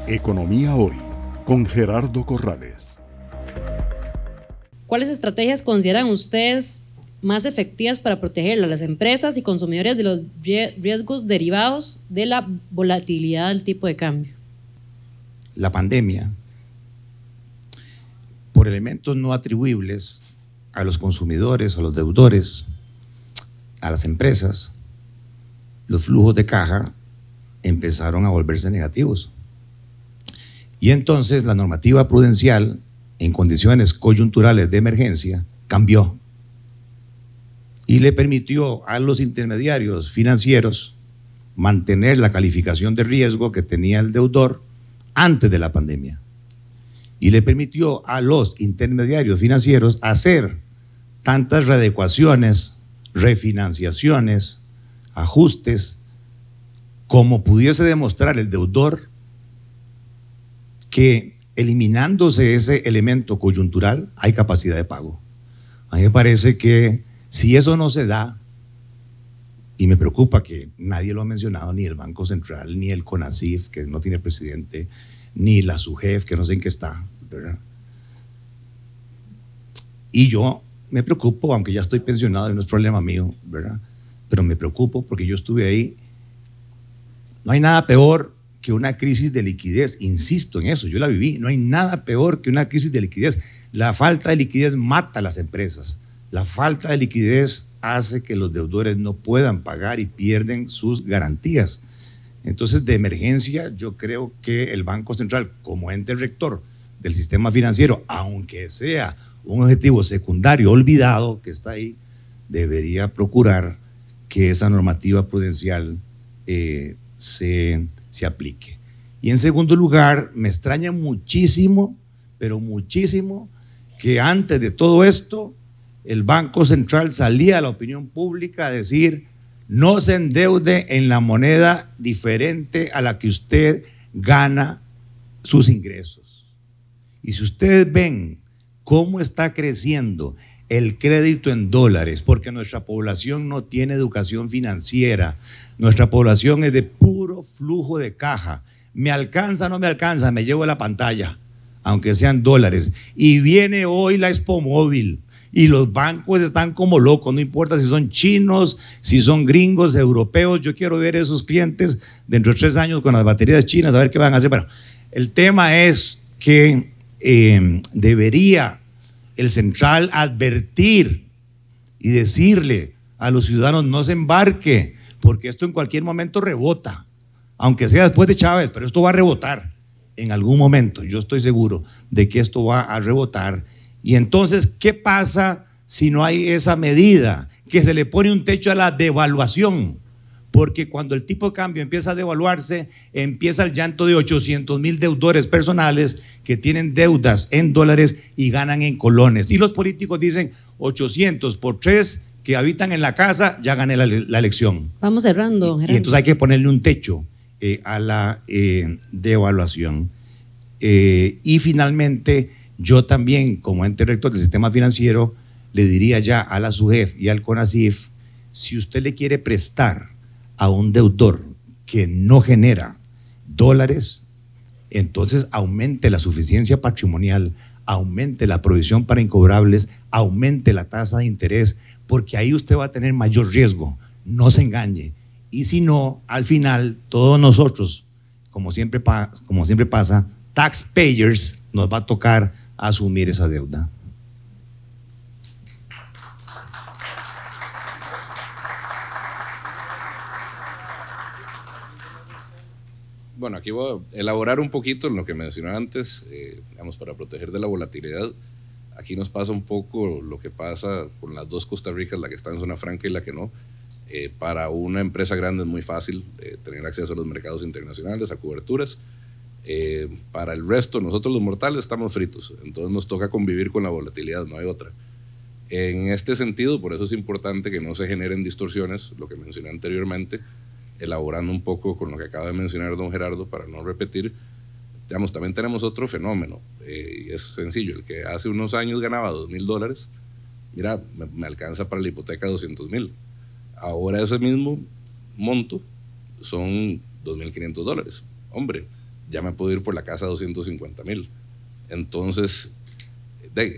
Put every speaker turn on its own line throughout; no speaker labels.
Economía Hoy, con Gerardo Corrales.
¿Cuáles estrategias consideran ustedes más efectivas para proteger a las empresas y consumidores de los riesgos derivados de la volatilidad del tipo de cambio?
La pandemia, por elementos no atribuibles a los consumidores, a los deudores, a las empresas, los flujos de caja empezaron a volverse negativos. Y entonces la normativa prudencial, en condiciones coyunturales de emergencia, cambió y le permitió a los intermediarios financieros mantener la calificación de riesgo que tenía el deudor antes de la pandemia. Y le permitió a los intermediarios financieros hacer tantas readecuaciones, refinanciaciones, ajustes, como pudiese demostrar el deudor que eliminándose ese elemento coyuntural hay capacidad de pago. A mí me parece que si eso no se da, y me preocupa que nadie lo ha mencionado, ni el Banco Central, ni el CONACYF, que no tiene presidente, ni la SUGEF, que no sé en qué está, ¿verdad? Y yo me preocupo, aunque ya estoy pensionado y no es problema mío, ¿verdad? Pero me preocupo porque yo estuve ahí. No hay nada peor que una crisis de liquidez, insisto en eso, yo la viví, no hay nada peor que una crisis de liquidez. La falta de liquidez mata a las empresas, la falta de liquidez hace que los deudores no puedan pagar y pierden sus garantías. Entonces, de emergencia, yo creo que el Banco Central, como ente rector del sistema financiero, aunque sea un objetivo secundario olvidado que está ahí, debería procurar que esa normativa prudencial se aplique. Y en segundo lugar, me extraña muchísimo, pero muchísimo, que antes de todo esto, el Banco Central salía a la opinión pública a decir: no se endeude en la moneda diferente a la que usted gana sus ingresos. Y si ustedes ven cómo está creciendo el crédito en dólares, porque nuestra población no tiene educación financiera, nuestra población es de puro flujo de caja. Me alcanza, no me alcanza, me llevo la pantalla, aunque sean dólares. Y viene hoy la Expo Móvil y los bancos están como locos, no importa si son chinos, si son gringos, europeos. Yo quiero ver a esos clientes dentro de 3 años con las baterías chinas, a ver qué van a hacer. Bueno, el tema es que debería el central advertir y decirle a los ciudadanos: no se embarque, porque esto en cualquier momento rebota, aunque sea después de Chávez, pero esto va a rebotar en algún momento. Yo estoy seguro de que esto va a rebotar. Y entonces, ¿qué pasa si no hay esa medida? Que se le pone un techo a la devaluación, porque cuando el tipo de cambio empieza a devaluarse, empieza el llanto de 800,000 deudores personales que tienen deudas en dólares y ganan en colones. Y los políticos dicen: 800 por 3 que habitan en la casa, ya gané la elección.
Vamos cerrando, Gerardo.
Y entonces hay que ponerle un techo a la devaluación. Y finalmente, yo también, como ente rector del sistema financiero, le diría ya a la SUGEF y al CONACYF: si usted le quiere prestar a un deudor que no genera dólares, entonces aumente la suficiencia patrimonial, aumente la provisión para incobrables, aumente la tasa de interés, porque ahí usted va a tener mayor riesgo. No se engañe. Y si no, al final, todos nosotros, como siempre pasa, taxpayers, nos va a tocar asumir esa deuda.
Bueno, aquí voy a elaborar un poquito en lo que mencioné antes, digamos, para proteger de la volatilidad. Aquí nos pasa un poco lo que pasa con las dos Costa Ricas, la que está en zona franca y la que no. Para una empresa grande es muy fácil tener acceso a los mercados internacionales, a coberturas. Para el resto, nosotros los mortales estamos fritos, entonces nos toca convivir con la volatilidad, no hay otra. En este sentido, por eso es importante que no se generen distorsiones, lo que mencioné anteriormente, elaborando un poco con lo que acaba de mencionar don Gerardo para no repetir. Digamos, también tenemos otro fenómeno, y es sencillo: el que hace unos años ganaba $2,000, mira, me alcanza para la hipoteca 200,000. Ahora ese mismo monto son $2,500. Hombre, ya me puedo ir por la casa de 250,000. Entonces,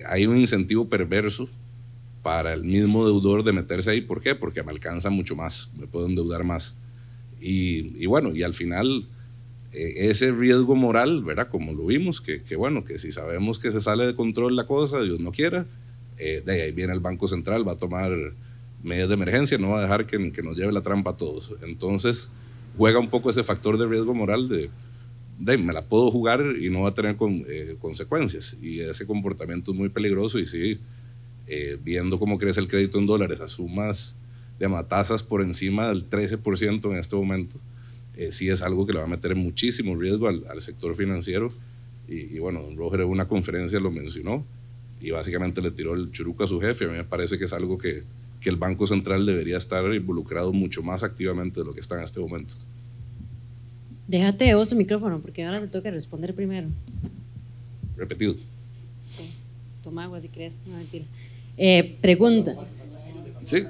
hay un incentivo perverso para el mismo deudor de meterse ahí. ¿Por qué? Porque me alcanza mucho más, me puedo endeudar más. Y bueno, y al final ese riesgo moral, ¿verdad? Como lo vimos, que bueno, que si sabemos que se sale de control la cosa, Dios no quiera, de ahí viene el Banco Central, va a tomar medidas de emergencia, no va a dejar que nos lleve la trampa a todos. Entonces juega un poco ese factor de riesgo moral de me la puedo jugar y no va a tener consecuencias, y ese comportamiento es muy peligroso. Y sí, viendo cómo crece el crédito en dólares a sumas de tasas por encima del 13% en este momento, sí es algo que le va a meter en muchísimo riesgo al sector financiero. Y bueno, don Roger en una conferencia lo mencionó y básicamente le tiró el churuco a su jefe. A mí me parece que es algo que el Banco Central debería estar involucrado mucho más activamente de lo que está en este momento.
Déjate de vos el micrófono porque ahora te toca responder primero.
Repetido.
Sí. Toma agua si querés. No, mentira. Pregunta.
Sí.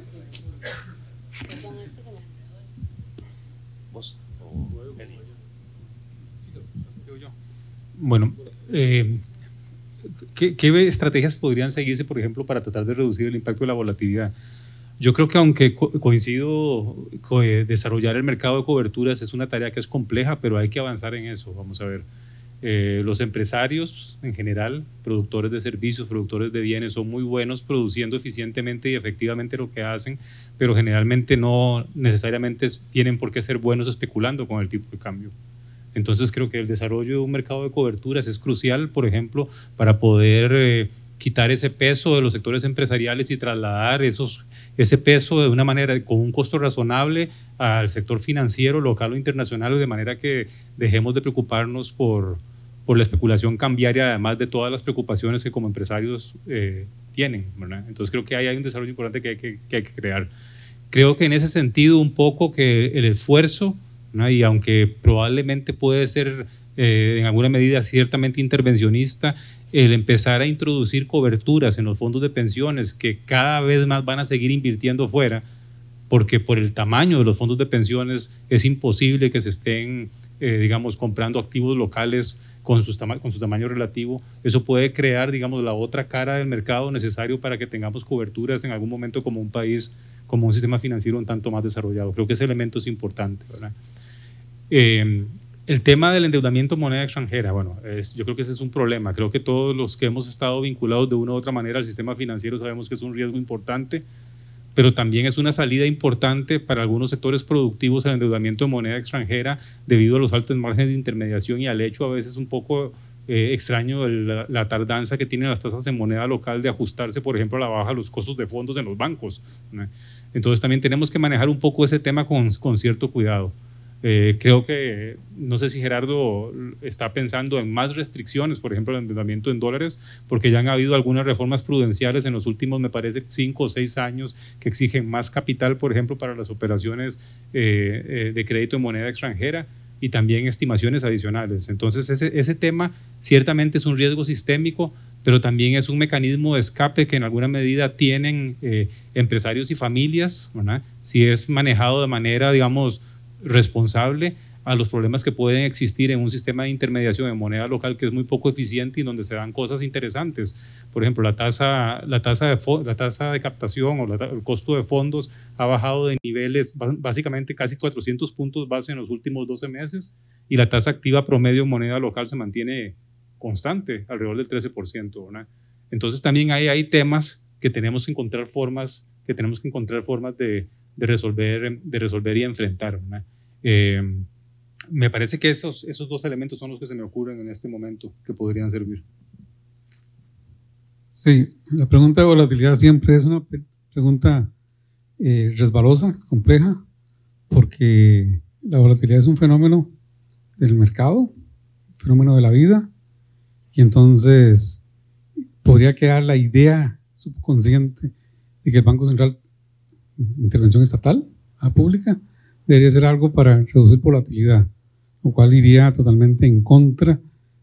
Bueno, ¿qué estrategias podrían seguirse, por ejemplo, para tratar de reducir el impacto de la volatilidad? Yo creo que aunque coincido desarrollar el mercado de coberturas es una tarea que es compleja, pero hay que avanzar en eso. Vamos a ver, los empresarios en general, productores de servicios, productores de bienes, son muy buenos produciendo eficientemente y efectivamente lo que hacen, pero generalmente no necesariamente tienen por qué ser buenos especulando con el tipo de cambio. Entonces creo que el desarrollo de un mercado de coberturas es crucial, por ejemplo, para poder quitar ese peso de los sectores empresariales y trasladar ese peso de una manera con un costo razonable al sector financiero local o internacional, de manera que dejemos de preocuparnos por la especulación cambiaria, además de todas las preocupaciones que como empresarios tienen, ¿verdad? Entonces creo que hay un desarrollo importante que hay que crear. Creo que en ese sentido un poco que el esfuerzo, ¿no? Y aunque probablemente puede ser en alguna medida ciertamente intervencionista, el empezar a introducir coberturas en los fondos de pensiones que cada vez más van a seguir invirtiendo fuera, porque por el tamaño de los fondos de pensiones es imposible que se estén, digamos, comprando activos locales con su tamaño relativo. Eso puede crear, digamos, la otra cara del mercado necesario para que tengamos coberturas en algún momento como un país, como un sistema financiero un tanto más desarrollado. Creo que ese elemento es importante, ¿verdad? El tema del endeudamiento en moneda extranjera, bueno, yo creo que ese es un problema. Creo que todos los que hemos estado vinculados de una u otra manera al sistema financiero sabemos que es un riesgo importante, pero también es una salida importante para algunos sectores productivos el endeudamiento en moneda extranjera debido a los altos márgenes de intermediación y al hecho a veces un poco extraño de la tardanza que tienen las tasas en moneda local de ajustarse, por ejemplo, a la baja de los costos de fondos en los bancos, ¿no? Entonces también tenemos que manejar un poco ese tema con cierto cuidado. Creo que, no sé si Gerardo está pensando en más restricciones, por ejemplo, el endeudamiento en dólares, porque ya han habido algunas reformas prudenciales en los últimos, me parece, 5 o 6 años que exigen más capital, por ejemplo, para las operaciones de crédito en moneda extranjera y también estimaciones adicionales. Entonces, ese tema ciertamente es un riesgo sistémico, pero también es un mecanismo de escape que en alguna medida tienen empresarios y familias, ¿verdad? Si es manejado de manera, digamos, responsable a los problemas que pueden existir en un sistema de intermediación en moneda local que es muy poco eficiente y donde se dan cosas interesantes. Por ejemplo, la tasa de captación o el costo de fondos ha bajado de niveles básicamente casi 400 puntos base en los últimos 12 meses y la tasa activa promedio en moneda local se mantiene constante, alrededor del 13%, ¿verdad? Entonces también hay temas que tenemos que encontrar formas de resolver y enfrentar, ¿verdad? Me parece que esos dos elementos son los que se me ocurren en este momento que podrían servir.
Sí, la pregunta de volatilidad siempre es una pregunta resbalosa, compleja, porque la volatilidad es un fenómeno del mercado, un fenómeno de la vida, y entonces podría quedar la idea subconsciente de que el Banco Central, intervención estatal, pública, debería ser algo para reducir volatilidad, lo cual iría totalmente en contra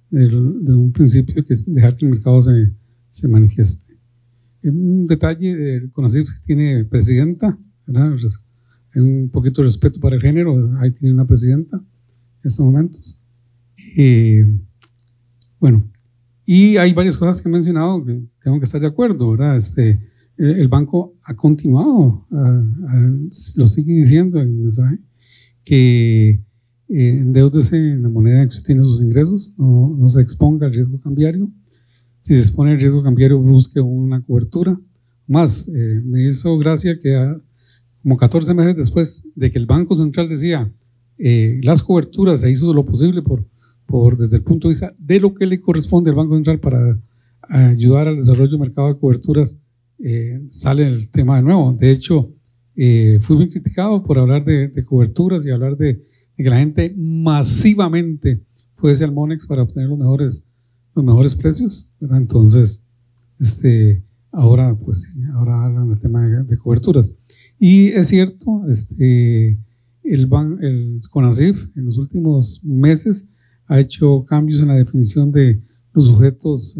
de un principio que es dejar que el mercado se manifieste. Un detalle, el CONACYT tiene presidenta, ¿verdad? Hay un poquito de respeto para el género, ahí tiene una presidenta en estos momentos. Bueno, y hay varias cosas que he mencionado que tengo que estar de acuerdo, ¿verdad? El banco ha continuado, lo sigue diciendo en el mensaje, que endeúdese en la moneda en que usted tiene sus ingresos, no se exponga al riesgo cambiario. Si se expone al riesgo cambiario, busque una cobertura. Más, me hizo gracia que como 14 meses después de que el Banco Central decía las coberturas, se hizo lo posible desde el punto de vista de lo que le corresponde al Banco Central para ayudar al desarrollo del mercado de coberturas, sale el tema de nuevo. De hecho, fui muy criticado por hablar de coberturas y hablar de que la gente masivamente fuese al Monex para obtener los mejores precios, ¿verdad? Entonces, ahora hablan del tema de coberturas. Y es cierto, el CONACYF en los últimos meses ha hecho cambios en la definición de los sujetos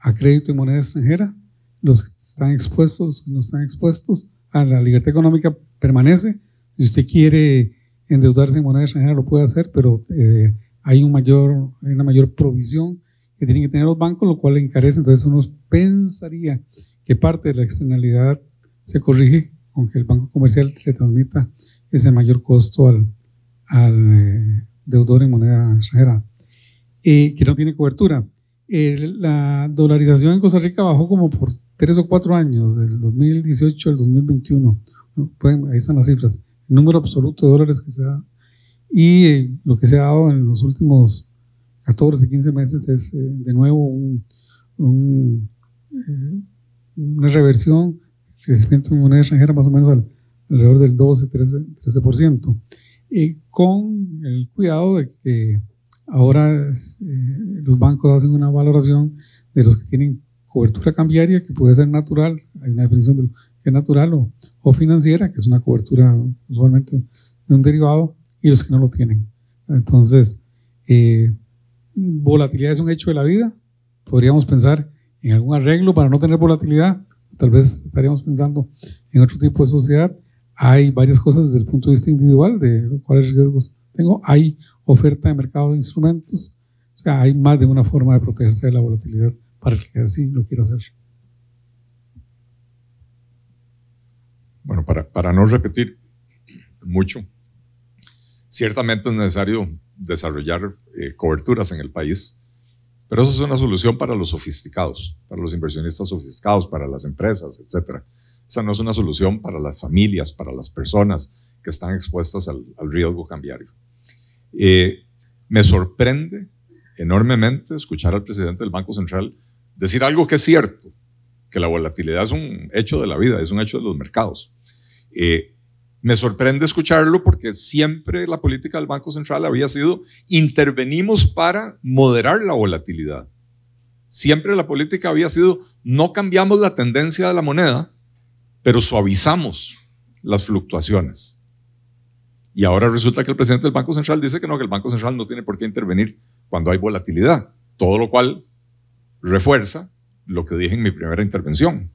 a crédito en moneda extranjera. Los que están expuestos, no están expuestos a la libertad económica permanece. Si usted quiere endeudarse en moneda extranjera lo puede hacer, pero hay una mayor provisión que tienen que tener los bancos, lo cual le encarece. Entonces uno pensaría que parte de la externalidad se corrige con que el banco comercial le transmita ese mayor costo al deudor en moneda extranjera, que no tiene cobertura. La dolarización en Costa Rica bajó como por 3 o 4 años, del 2018 al 2021. Ahí están las cifras, el número absoluto de dólares que se da. Y lo que se ha dado en los últimos 14, 15 meses es de nuevo una reversión, crecimiento en moneda extranjera más o menos alrededor del 12-13%, con el cuidado de que ahora los bancos hacen una valoración de los que tienen cobertura cambiaria, que puede ser natural, hay una definición de lo que es natural, o financiera, que es una cobertura usualmente de un derivado, y los que no lo tienen. Entonces, volatilidad es un hecho de la vida. Podríamos pensar en algún arreglo para no tener volatilidad, tal vez estaríamos pensando en otro tipo de sociedad. Hay varias cosas desde el punto de vista individual de cuáles riesgos tengo. Hay oferta de mercado de instrumentos, o sea, hay más de una forma de protegerse de la volatilidad para el que así lo quiera hacer.
Bueno, para no repetir mucho, ciertamente es necesario desarrollar coberturas en el país, pero eso es una solución para los sofisticados, para los inversionistas sofisticados, para las empresas, etc. Esa no es una solución para las familias, para las personas que están expuestas al riesgo cambiario. Me sorprende enormemente escuchar al presidente del Banco Central decir algo que es cierto, que la volatilidad es un hecho de la vida, es un hecho de los mercados. Me sorprende escucharlo porque siempre la política del Banco Central había sido intervenimos para moderar la volatilidad. Siempre la política había sido no cambiamos la tendencia de la moneda, pero suavizamos las fluctuaciones. Y ahora resulta que el presidente del Banco Central dice que no, que el Banco Central no tiene por qué intervenir cuando hay volatilidad, todo lo cual refuerza lo que dije en mi primera intervención.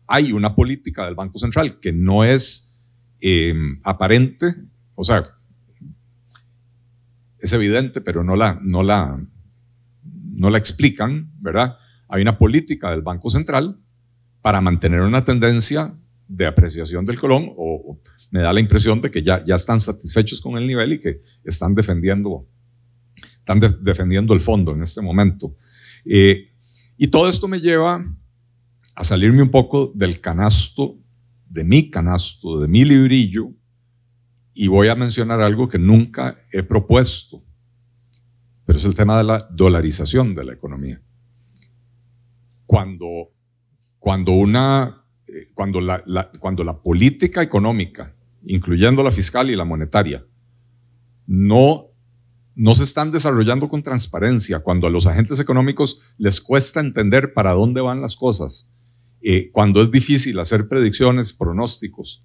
Hay una política del Banco Central que no es aparente, o sea, es evidente, pero no la explican, ¿verdad? Hay una política del Banco Central para mantener una tendencia de apreciación del colón, o me da la impresión de que ya están satisfechos con el nivel y que están defendiendo el fondo en este momento. Y todo esto me lleva a salirme un poco del canasto, de mi librillo, y voy a mencionar algo que nunca he propuesto, pero es el tema de la dolarización de la economía. Cuando la política económica, incluyendo la fiscal y la monetaria, no se están desarrollando con transparencia, cuando a los agentes económicos les cuesta entender para dónde van las cosas, cuando es difícil hacer predicciones, pronósticos,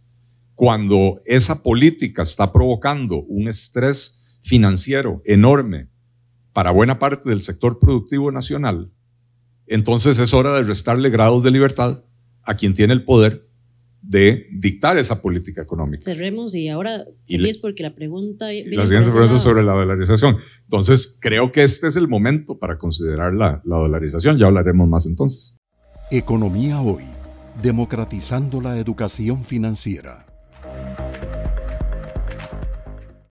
cuando esa política está provocando un estrés financiero enorme para buena parte del sector productivo nacional, entonces es hora de restarle grados de libertad a quien tiene el poder de dictar esa política económica.
Cerremos y ahora
Y
seguís porque la pregunta viene
La
por
siguiente
ese
pregunta es
lado.
sobre la dolarización. Entonces, creo que este es el momento para considerar la dolarización. Ya hablaremos más entonces.
Economía Hoy, democratizando la educación financiera.